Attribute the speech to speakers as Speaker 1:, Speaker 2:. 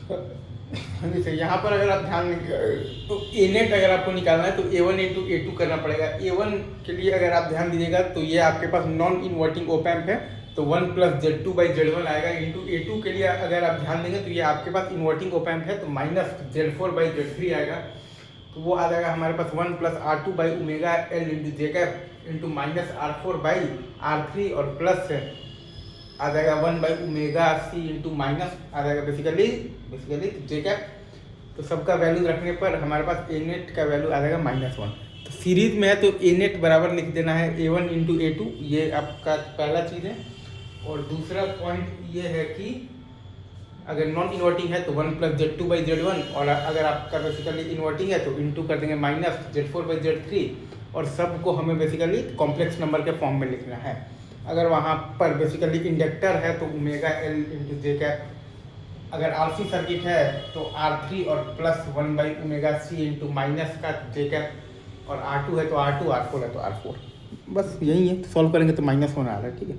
Speaker 1: हाँ जी सही। यहाँ पर अगर आप ध्यान देंगे तो ए नेट अगर आपको निकालना है तो A1 इंटू A2 करना पड़ेगा। A1 के लिए अगर आप ध्यान दीजिएगा तो ये आपके पास नॉन इन्वर्टिंग ओप एम्प है, तो 1 प्लस Z2/Z1 आएगा। इंटू A2 के लिए अगर आप ध्यान देंगे तो ये आपके पास इन्वर्टिंग ओप एम्प है, तो माइनस Z4/Z3 आएगा। तो वो आ जाएगा हमारे पास 1 प्लस R2/ओमेगा L इंटू जे कैप इंटू माइनस R4/R3 और प्लस आ जाएगा 1/ओमेगा C इंटू माइनस आ जाएगा बेसिकली जे कैप। तो सबका वैल्यू रखने पर हमारे पास ए नेट का वैल्यू आ जाएगा -1। तो सीरीज में है तो ए नेट बराबर लिख देना है A1 इंटू A2, ये आपका पहला चीज़ है। और दूसरा पॉइंट ये है कि अगर नॉन इन्वर्टिंग है तो 1 प्लस Z2/Z1, और अगर आपका बेसिकली इन्वर्टिंग है तो इंटू कर देंगे माइनस Z4/Z3, और सबको हमें बेसिकली कॉम्प्लेक्स नंबर के फॉर्म में लिखना है। अगर वहाँ पर बेसिकली इंडक्टर है तो ओमेगा L इंटू जे कैप, अगर RC सर्किट है तो R3 और प्लस 1/ओमेगा C इंटू माइनस का जे कैप, और R2 है तो R2, R4 है तो R4। बस यही है, सॉल्व करेंगे तो -1 आ रहा है, ठीक है।